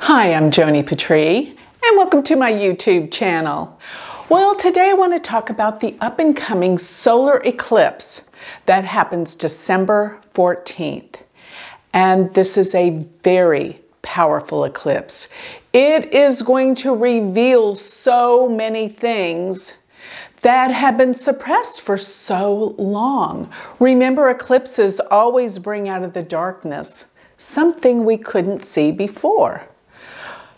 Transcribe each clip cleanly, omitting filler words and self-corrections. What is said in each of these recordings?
Hi, I'm Joni Patry, and welcome to my YouTube channel. Well, today I want to talk about the up-and-coming solar eclipse that happens December 14th. And this is a very powerful eclipse. It is going to reveal so many things that have been suppressed for so long. Remember, eclipses always bring out of the darkness something we couldn't see before.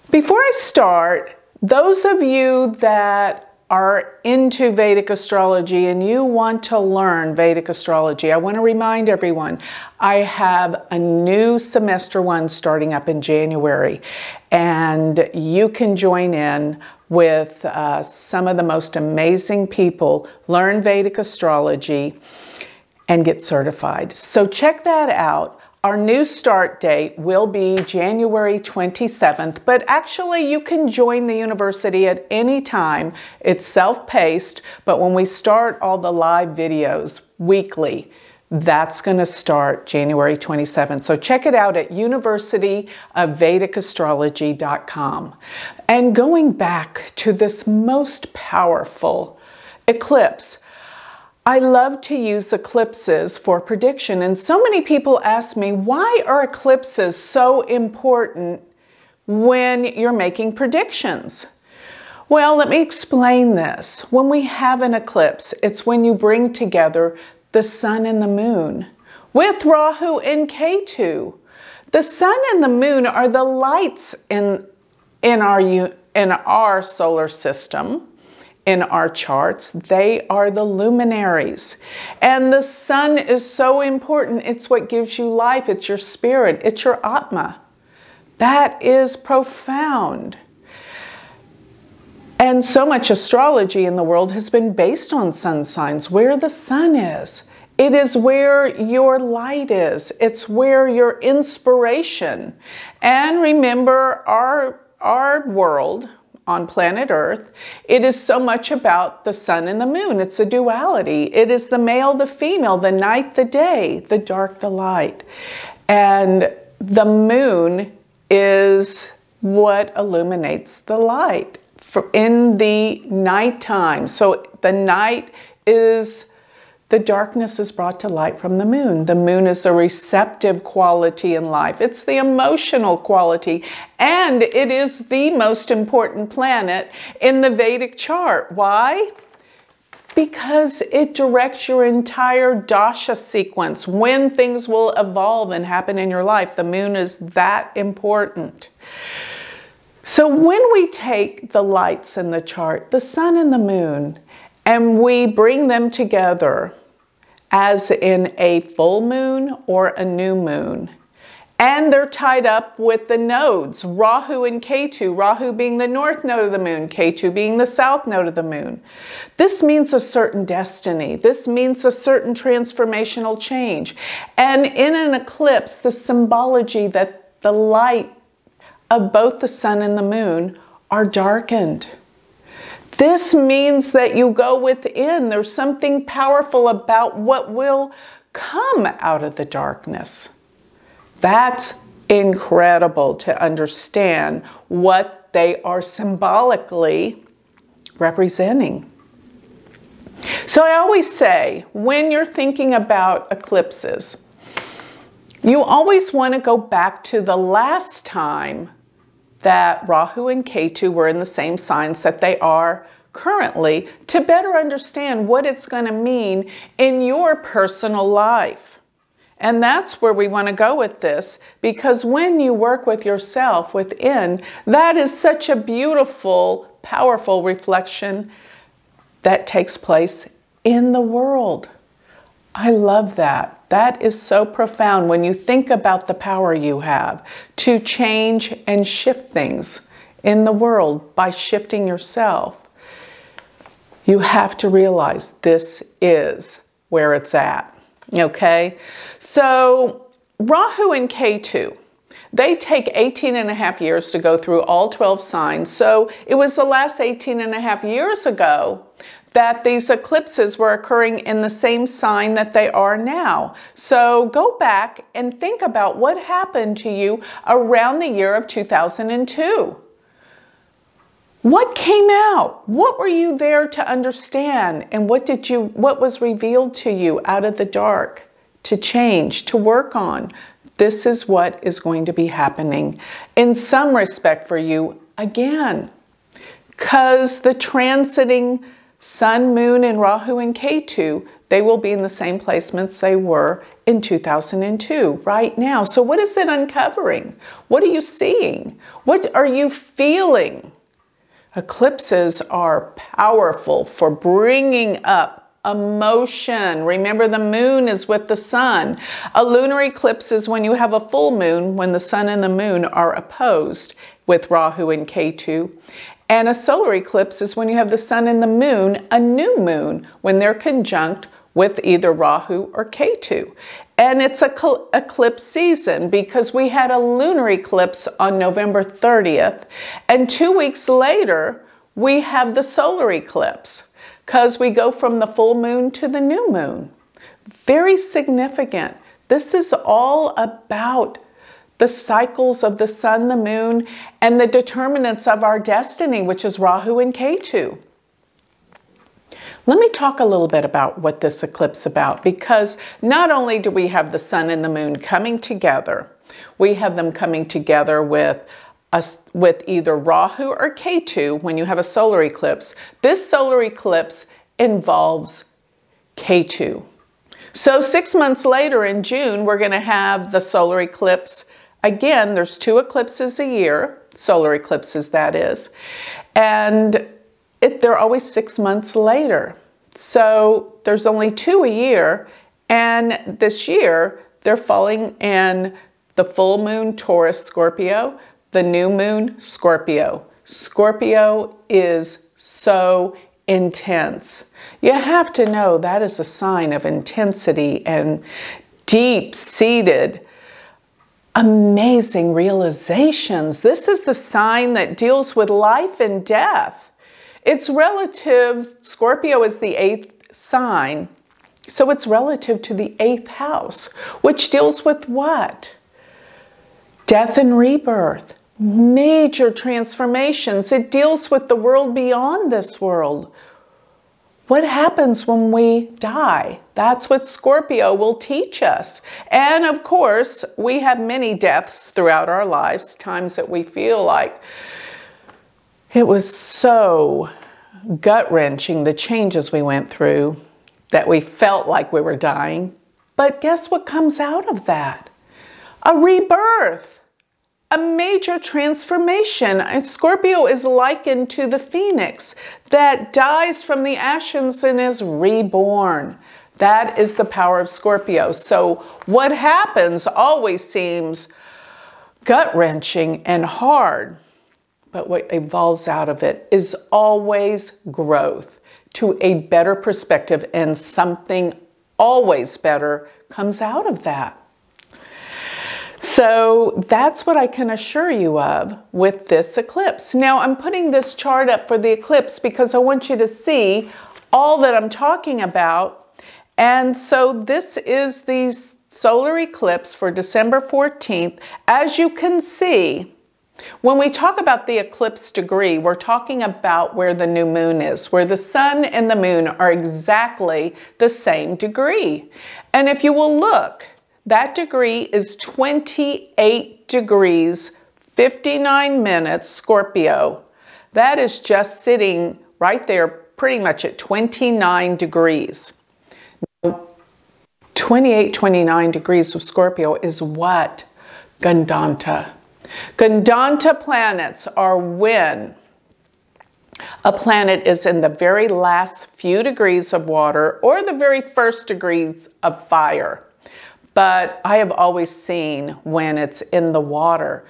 Before I start, those of you that are into Vedic astrology and you want to learn Vedic astrology, I want to remind everyone, I have a new semester one starting up in January, and you can join in with some of the most amazing people, learn Vedic astrology, and get certified. So check that out. Our new start date will be January 27th, but actually you can join the university at any time. It's self-paced, but when we start all the live videos weekly, that's going to start January 27th. So check it out at universityofvedicastrology.com. And going back to this most powerful eclipse, I love to use eclipses for prediction, and so many people ask me, why are eclipses so important when you're making predictions? Well, let me explain this. When we have an eclipse, it's when you bring together the sun and the moon with Rahu and Ketu. The sun and the moon are the lights in our solar system. In our charts, they are the luminaries. And the sun is so important. It's what gives you life. It's your spirit. It's your Atma. That is profound. And so much astrology in the world has been based on sun signs, where the sun is. It is where your light is. It's where your inspiration. And remember, our world, on planet Earth, it is so much about the sun and the moon. It's a duality. It is the male, the female, the night, the day, the dark, the light. And the moon is what illuminates the light in the nighttime. So the night is, the darkness is brought to light from the moon. The moon is a receptive quality in life. It's the emotional quality, and it is the most important planet in the Vedic chart. Why? Because it directs your entire dasha sequence, when things will evolve and happen in your life. The moon is that important. So when we take the lights in the chart, the sun and the moon, and we bring them together as in a full moon or a new moon. And they're tied up with the nodes, Rahu and Ketu, Rahu being the north node of the moon, Ketu being the south node of the moon. This means a certain destiny. This means a certain transformational change. And in an eclipse, the symbology that the light of both the sun and the moon are darkened. This means that you go within. There's something powerful about what will come out of the darkness. That's incredible to understand what they are symbolically representing. So I always say, when you're thinking about eclipses, you always want to go back to the last time that Rahu and Ketu were in the same signs that they are currently, to better understand what it's going to mean in your personal life. And that's where we want to go with this, because when you work with yourself within, that is such a beautiful, powerful reflection that takes place in the world. I love that. That is so profound when you think about the power you have to change and shift things in the world by shifting yourself. You have to realize this is where it's at, okay? So Rahu and Ketu, they take 18.5 years to go through all 12 signs. So it was the last 18.5 years ago that these eclipses were occurring in the same sign that they are now. So go back and think about what happened to you around the year of 2002. What came out? What were you there to understand? And what was revealed to you out of the dark to change, to work on? This is what is going to be happening in some respect for you again. Because the transiting Sun, Moon, and Rahu and Ketu, they will be in the same placements they were in 2002 right now. So what is it uncovering? What are you seeing? What are you feeling? Eclipses are powerful for bringing up emotion. Remember, the moon is with the sun. A lunar eclipse is when you have a full moon, when the sun and the moon are opposed with Rahu and Ketu. And a solar eclipse is when you have the sun and the moon, a new moon, when they're conjunct with either Rahu or Ketu. And it's an eclipse season because we had a lunar eclipse on November 30th. And 2 weeks later, we have the solar eclipse because we go from the full moon to the new moon. Very significant. This is all about the cycles of the sun, the moon, and the determinants of our destiny, which is Rahu and Ketu. Let me talk a little bit about what this eclipse is about, because not only do we have the sun and the moon coming together, we have them coming together with either Rahu or Ketu when you have a solar eclipse. This solar eclipse involves Ketu. So 6 months later in June, we're going to have the solar eclipse. Again, there's 2 eclipses a year, solar eclipses that is, and they're always 6 months later. So there's only 2 a year, and this year they're falling in the full moon Taurus Scorpio, the new moon Scorpio. Scorpio is so intense. You have to know that is a sign of intensity and deep-seated amazing realizations. This is the sign that deals with life and death. It's relative, Scorpio is the 8th sign, so it's relative to the 8th house, which deals with what? Death and rebirth, major transformations. It deals with the world beyond this world. What happens when we die? That's what Scorpio will teach us. And of course, we have many deaths throughout our lives, times that we feel like it was so gut-wrenching, the changes we went through, that we felt like we were dying. But guess what comes out of that? A rebirth, a major transformation. And Scorpio is likened to the phoenix that dies from the ashes and is reborn. That is the power of Scorpio. So what happens always seems gut-wrenching and hard. But what evolves out of it is always growth to a better perspective, and something always better comes out of that. So that's what I can assure you of with this eclipse. Now I'm putting this chart up for the eclipse because I want you to see all that I'm talking about. And so this is the solar eclipse for December 14th. As you can see, when we talk about the eclipse degree, we're talking about where the new moon is, where the sun and the moon are exactly the same degree. And if you will look, that degree is 28 degrees, 59 minutes, Scorpio. That is just sitting right there pretty much at 29 degrees. 28, 29 degrees of Scorpio is what? Gandanta. Gandanta planets are when a planet is in the very last few degrees of water or the very first degrees of fire. But I have always seen when it's in the water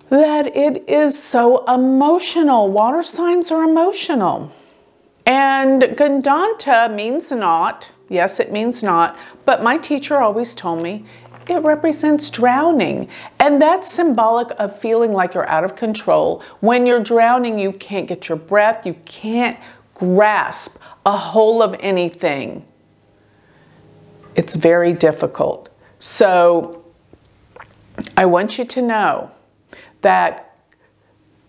that it is so emotional. Water signs are emotional. And Gandanta means not. Yes, it means not. But my teacher always told me it represents drowning. And that's symbolic of feeling like you're out of control. When you're drowning, you can't get your breath. You can't grasp a whole of anything, it's very difficult. So I want you to know that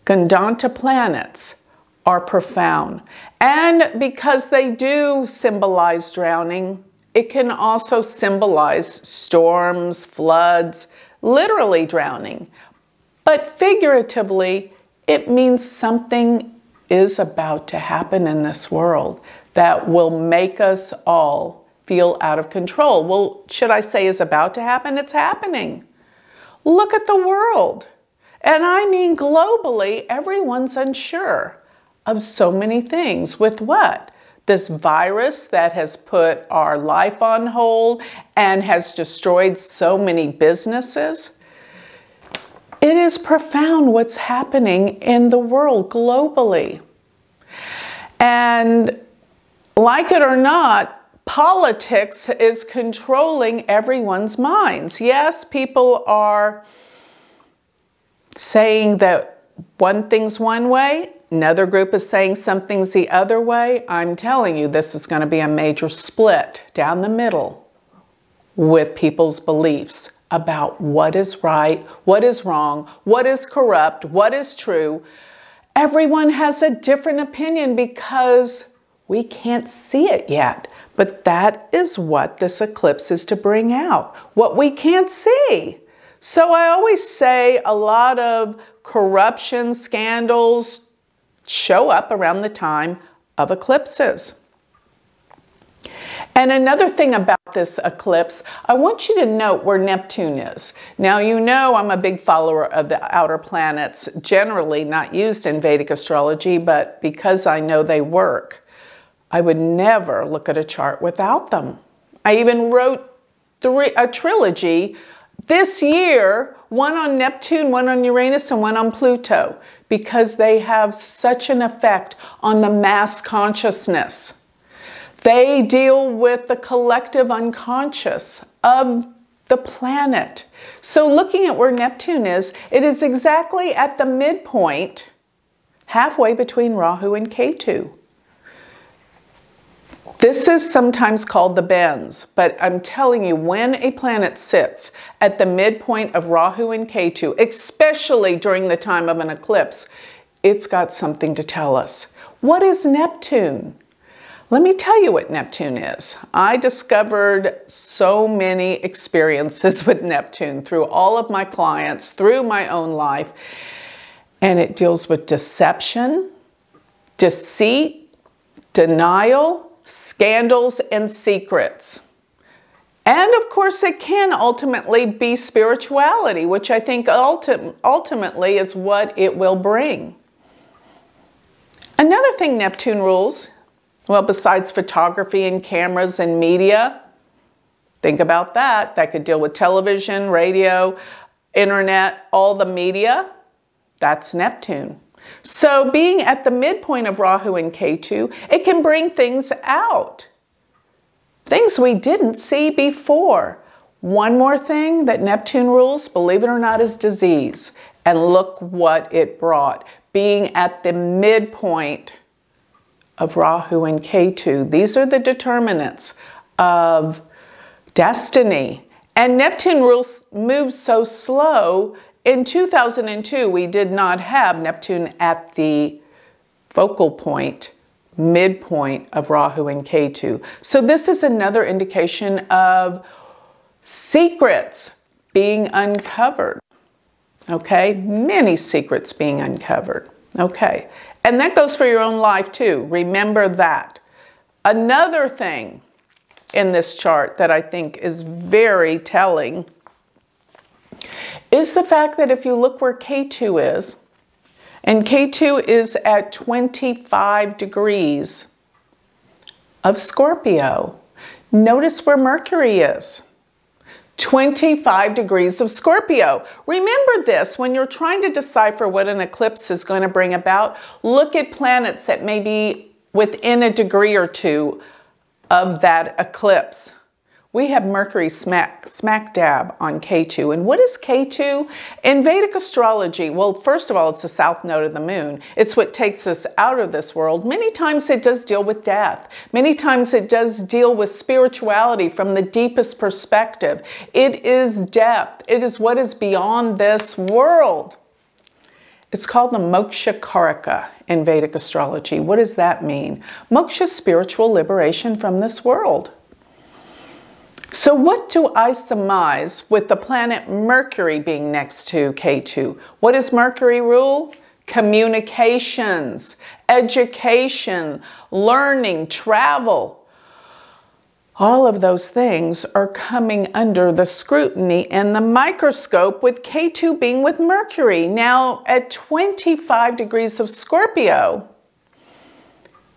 Gandanta planets are profound. And because they do symbolize drowning, it can also symbolize storms, floods, literally drowning. But figuratively, it means something is about to happen in this world that will make us all feel out of control. Well, should I say is about to happen? It's happening. Look at the world. And I mean globally, everyone's unsure of so many things. With what? This virus that has put our life on hold and has destroyed so many businesses. It is profound what's happening in the world globally. And like it or not, politics is controlling everyone's minds. Yes, people are saying that one thing's one way, another group is saying something's the other way. I'm telling you, this is going to be a major split down the middle with people's beliefs about what is right, what is wrong, what is corrupt, what is true. Everyone has a different opinion because we can't see it yet. But that is what this eclipse is to bring out, what we can't see. So I always say a lot of corruption scandals show up around the time of eclipses. And another thing about this eclipse, I want you to note where Neptune is. Now, you know I'm a big follower of the outer planets, generally not used in Vedic astrology, but because I know they work, I would never look at a chart without them. I even wrote a trilogy this year, one on Neptune, one on Uranus, and one on Pluto, because they have such an effect on the mass consciousness. They deal with the collective unconscious of the planet. So looking at where Neptune is, it is exactly at the midpoint, halfway between Rahu and Ketu. This is sometimes called the bends, but I'm telling you, when a planet sits at the midpoint of Rahu and Ketu, especially during the time of an eclipse, it's got something to tell us. What is Neptune? Let me tell you what Neptune is. I discovered so many experiences with Neptune through all of my clients, through my own life, and it deals with deception, deceit, denial, scandals, and secrets. And of course, it can ultimately be spirituality, which I think ultimately is what it will bring. Another thing Neptune rules, well, besides photography and cameras and media, think about that. That could deal with television, radio, internet, all the media. That's Neptune. So being at the midpoint of Rahu and Ketu, it can bring things out. Things we didn't see before. One more thing that Neptune rules, believe it or not, is disease. And look what it brought. Being at the midpoint of Rahu and Ketu. These are the determinants of destiny. And Neptune moves so slow. In 2002, we did not have Neptune at the focal point, midpoint of Rahu and Ketu. So this is another indication of secrets being uncovered. Okay, many secrets being uncovered. Okay, and that goes for your own life too. Remember that. Another thing in this chart that I think is very telling is the fact that if you look where K2 is, and K2 is at 25 degrees of Scorpio. Notice where Mercury is. 25 degrees of Scorpio. Remember this, when you're trying to decipher what an eclipse is going to bring about, look at planets that may be within a degree or two of that eclipse. we have Mercury smack dab on K2. And what is K2? In Vedic astrology, well, first of all, it's the south node of the moon. It's what takes us out of this world. Many times it does deal with death. Many times it does deal with spirituality from the deepest perspective. It is depth. It is what is beyond this world. It's called the Moksha Karaka in Vedic astrology. What does that mean? Moksha is spiritual liberation from this world. So what do I surmise with the planet Mercury being next to K2? What does Mercury rule? Communications, education, learning, travel. All of those things are coming under the scrutiny and the microscope, with K2 being with Mercury. Now at 25 degrees of Scorpio,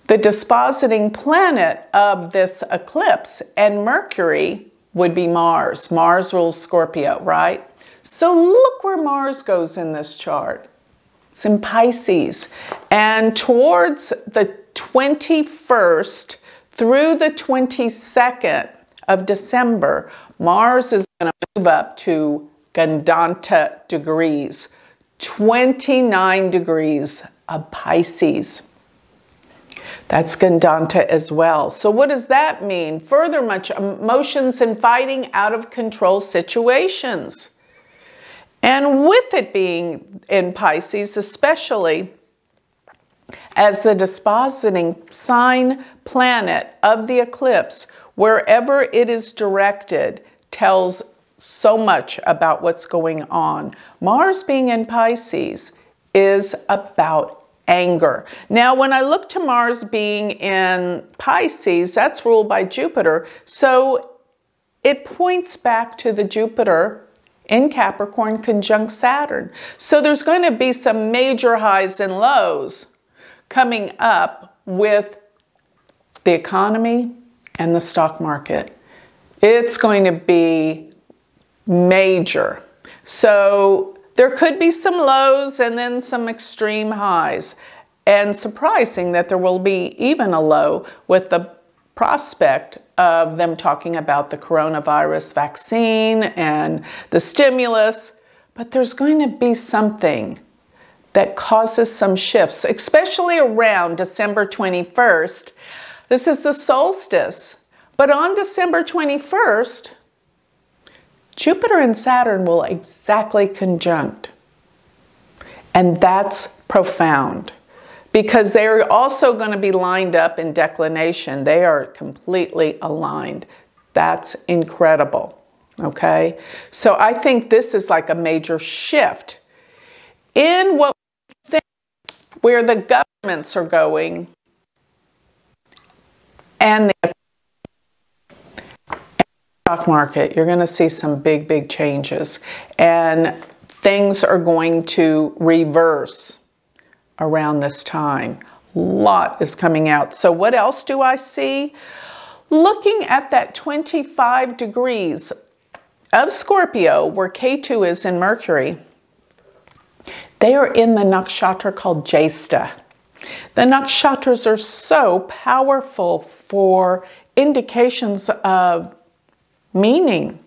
the dispositing planet of this eclipse and Mercury would be Mars. Mars rules Scorpio, right? So look where Mars goes in this chart. It's in Pisces. And towards the 21st through the 22nd of December, Mars is going to move up to Gandanta degrees, 29 degrees of Pisces. That's Gandanta as well. So what does that mean? Further much emotions and fighting out of control situations. And with it being in Pisces, especially as the dispositing sign planet of the eclipse, wherever it is directed, tells so much about what's going on. Mars being in Pisces is about anger. Now, when I look to Mars being in Pisces, that's ruled by Jupiter. So it points back to the Jupiter in Capricorn conjunct Saturn. So there's going to be some major highs and lows coming up with the economy and the stock market. It's going to be major. So there could be some lows and then some extreme highs. And surprising that there will be even a low with the prospect of them talking about the coronavirus vaccine and the stimulus. But there's going to be something that causes some shifts, especially around December 21st. This is the solstice. But on December 21st, Jupiter and Saturn will exactly conjunct. And that's profound because they're also going to be lined up in declination. They are completely aligned. That's incredible. Okay? So I think this is like a major shift in what we think, where the governments are going and the stock market. You're going to see some big changes, and things are going to reverse around this time. A lot is coming out. So what else do I see? Looking at that 25 degrees of Scorpio, where K2 is in Mercury, they are in the nakshatra called Jyesta. The nakshatras are so powerful for indications of meaning.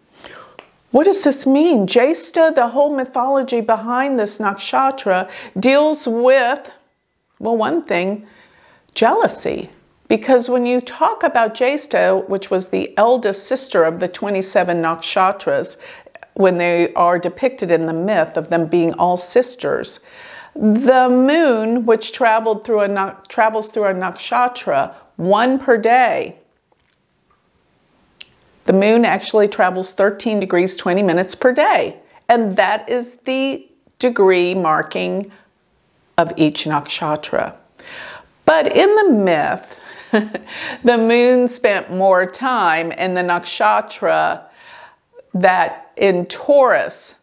What does this mean? Jyesta, the whole mythology behind this nakshatra, deals with, well, one thing, jealousy. Because when you talk about Jyesta, which was the eldest sister of the 27 nakshatras, when they are depicted in the myth of them being all sisters, the moon, which travels through a nakshatra, one per day. The moon actually travels 13 degrees, 20 minutes per day. And that is the degree marking of each nakshatra. But in the myth, the moon spent more time in the nakshatra that in Taurus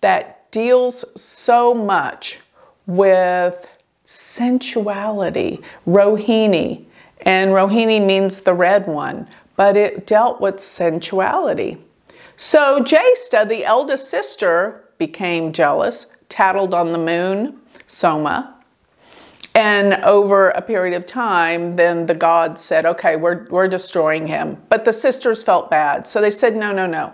that deals so much with sensuality, Rohini. And Rohini means the red one, but it dealt with sensuality. So Jyesta, the eldest sister, became jealous, tattled on the moon, Soma, And over a period of time, then the gods said, okay, we're destroying him. But the sisters felt bad. So they said, no, no, no,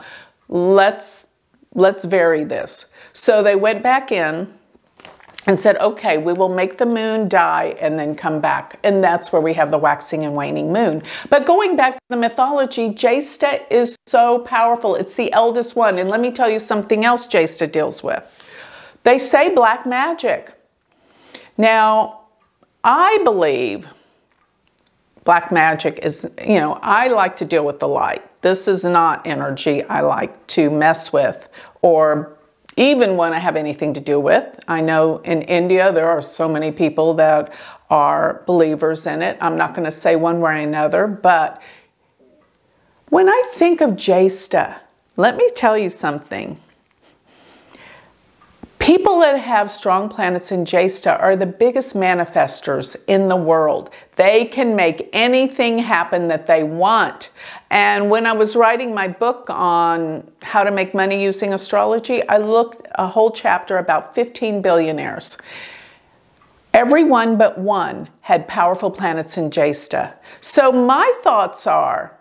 let's vary this. So they went back in and said, okay, we will make the moon die and then come back. And that's where we have the waxing and waning moon. But going back to the mythology, Jesta is so powerful. It's the eldest one. And let me tell you something else Jesta deals with. They say black magic. Now, I believe black magic is, you know, I like to deal with the light. This is not energy I like to mess with or even want to have anything to do with. I know in India there are so many people that are believers in it. I'm not going to say one way or another, but when I think of Jesta, let me tell you something. People that have strong planets in Jesta are the biggest manifestors in the world. They can make anything happen that they want. And when I was writing my book on how to make money using astrology, I looked a whole chapter about 15 billionaires. Everyone but one had powerful planets in Jesta. So my thoughts are,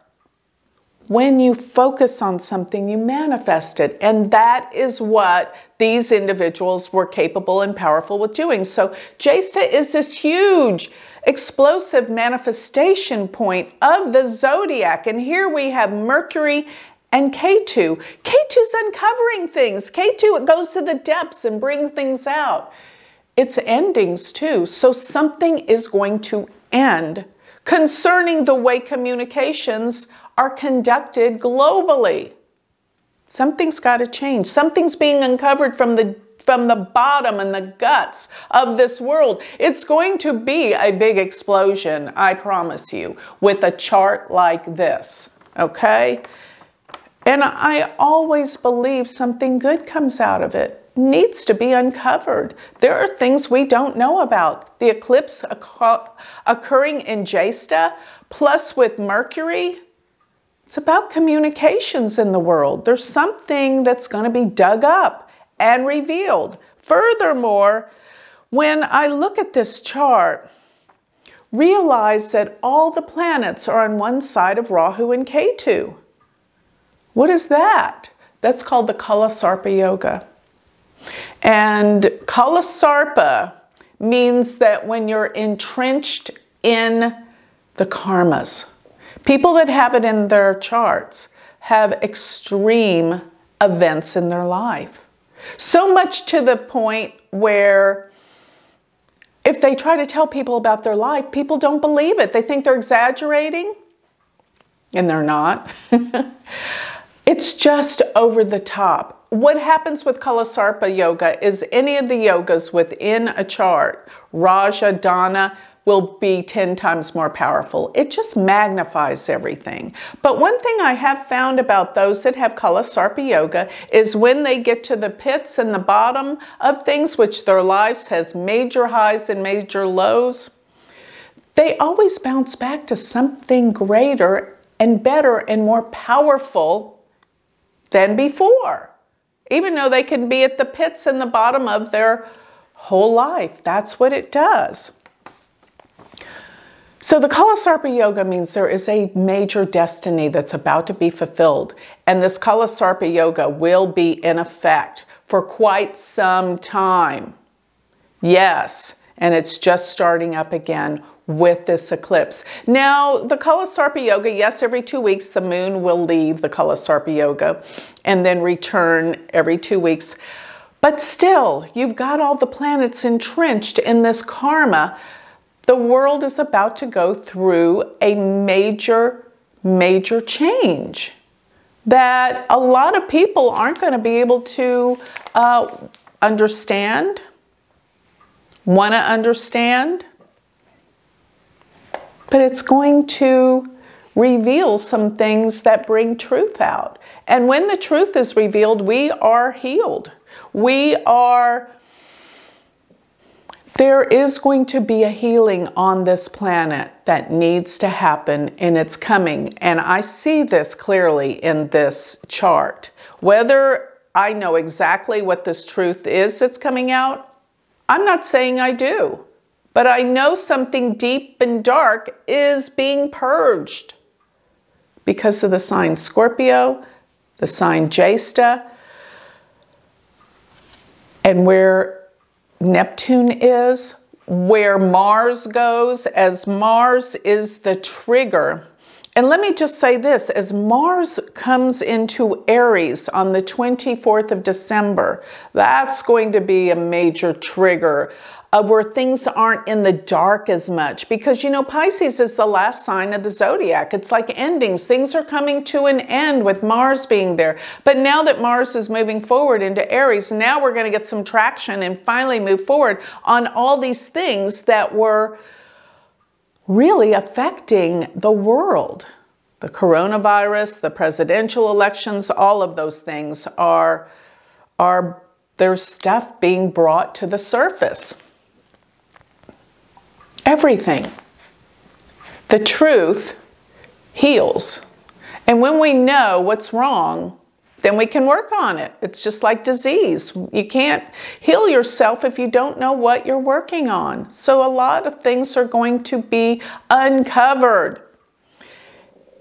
when you focus on something, you manifest it. And that is what these individuals were capable and powerful with doing. So Jesta is this huge, explosive manifestation point of the zodiac. And here we have Mercury and Ketu. Ketu's uncovering things. Ketu goes to the depths and brings things out. It's endings too. So something is going to end concerning the way communications are conducted globally. Something's got to change. Something's being uncovered from the bottom and the guts of this world. It's going to be a big explosion, I promise you, with a chart like this, okay? And I always believe something good comes out of it. Needs to be uncovered. There are things we don't know about. The eclipse occurring in Jesta, plus with Mercury, it's about communications in the world. There's something that's going to be dug up and revealed. Furthermore, when I look at this chart, realize that all the planets are on one side of Rahu and Ketu. What is that? That's called the Kalasarpa Yoga. And Kalasarpa means that when you're entrenched in the karmas, people that have it in their charts have extreme events in their life. So much to the point where if they try to tell people about their life, people don't believe it. They think they're exaggerating, and they're not. It's just over the top. What happens with Kalasarpa Yoga is any of the yogas within a chart, Raja, Dana, will be 10 times more powerful. It just magnifies everything. But one thing I have found about those that have Kalasarpa Yoga is when they get to the pits and the bottom of things, which their lives has major highs and major lows, they always bounce back to something greater and better and more powerful than before. Even though they can be at the pits and the bottom of their whole life. That's what it does. So the Kalasarpa Yoga means there is a major destiny that's about to be fulfilled. And this Kalasarpa Yoga will be in effect for quite some time. Yes, and it's just starting up again with this eclipse. Now, the Kalasarpa Yoga, yes, every 2 weeks the moon will leave the Kalasarpa Yoga and then return every 2 weeks. But still, you've got all the planets entrenched in this karma. The world is about to go through a major change that a lot of people aren't going to be able to understand, want to understand, but it's going to reveal some things that bring truth out. And when the truth is revealed, we are healed. There is going to be a healing on this planet that needs to happen, and it's coming. And I see this clearly in this chart. Whether I know exactly what this truth is that's coming out, I'm not saying I do. but I know something deep and dark is being purged because of the sign Scorpio, the sign Jesta, and where Neptune is, where Mars goes, as Mars is the trigger. And let me just say this, as Mars comes into Aries on the 24th of December, that's going to be a major trigger of where things aren't in the dark as much. Because, you know, Pisces is the last sign of the zodiac. It's like endings. Things are coming to an end with Mars being there. But now that Mars is moving forward into Aries, now we're going to get some traction and finally move forward on all these things that were really affecting the world. The coronavirus, the presidential elections, all of those things there's stuff being brought to the surface. Everything. The truth heals. And when we know what's wrong, then we can work on it. It's just like disease. You can't heal yourself if you don't know what you're working on. So a lot of things are going to be uncovered.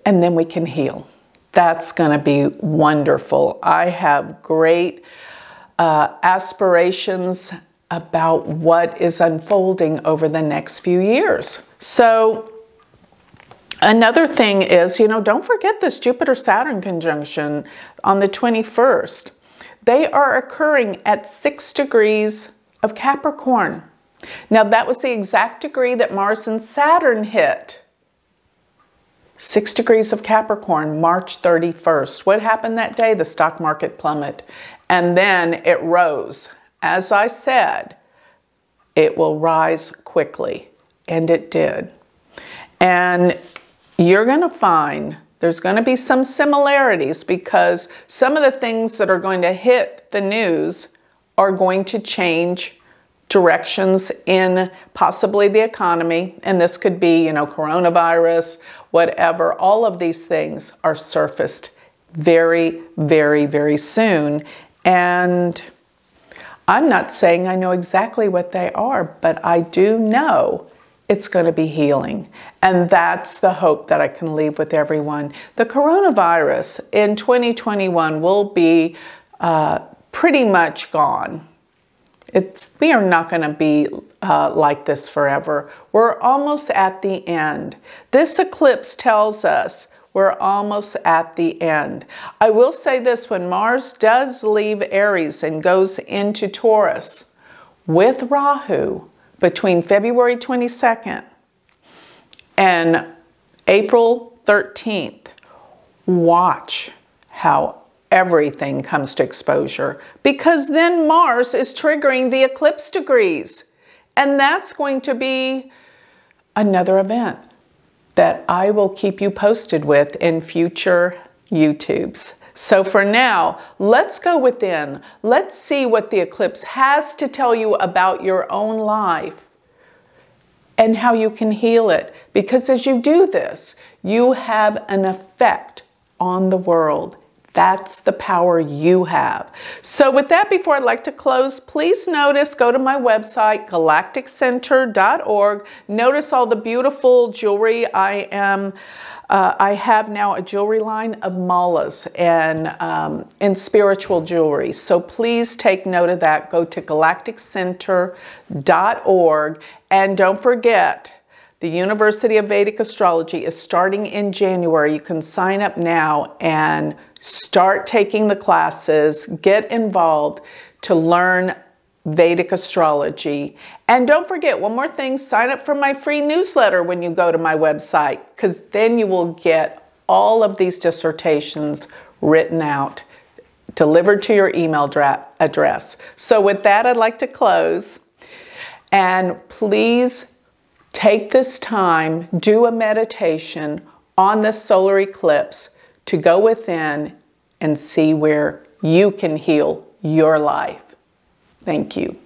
And then we can heal. That's going to be wonderful. I have great aspirations about what is unfolding over the next few years. So another thing is, you know, don't forget this Jupiter-Saturn conjunction on the 21st. They are occurring at 6 degrees of Capricorn. Now, that was the exact degree that Mars and Saturn hit. 6 degrees of Capricorn, March 31st. What happened that day? The stock market plummeted. And then it rose. As I said, it will rise quickly. And it did. And you're going to find there's going to be some similarities because some of the things that are going to hit the news are going to change directions in possibly the economy. And this could be, you know, coronavirus, whatever. All of these things are surfaced very, very, very soon. And I'm not saying I know exactly what they are, but I do know it's going to be healing. And that's the hope that I can leave with everyone. The coronavirus in 2021 will be pretty much gone. We are not going to be like this forever. We're almost at the end. This eclipse tells us we're almost at the end. I will say this, when Mars does leave Aries and goes into Taurus with Rahu between February 22nd and April 13th, watch how everything comes to exposure, because then Mars is triggering the eclipse degrees. And that's going to be another event that I will keep you posted with in future YouTubes. So for now, let's go within. Let's see what the eclipse has to tell you about your own life and how you can heal it. Because as you do this, you have an effect on the world. That's the power you have. So with that, before I'd like to close, please notice, go to my website, galacticcenter.org. Notice all the beautiful jewelry I have now a jewelry line of malas and spiritual jewelry. So please take note of that. Go to galacticcenter.org. And don't forget, the University of Vedic Astrology is starting in January. You can sign up now and start taking the classes, get involved to learn Vedic astrology. And don't forget, one more thing, sign up for my free newsletter when you go to my website, because then you will get all of these dissertations written out, delivered to your email address. So with that, I'd like to close. And please take this time, do a meditation on this solar eclipse to go within and see where you can heal your life. Thank you.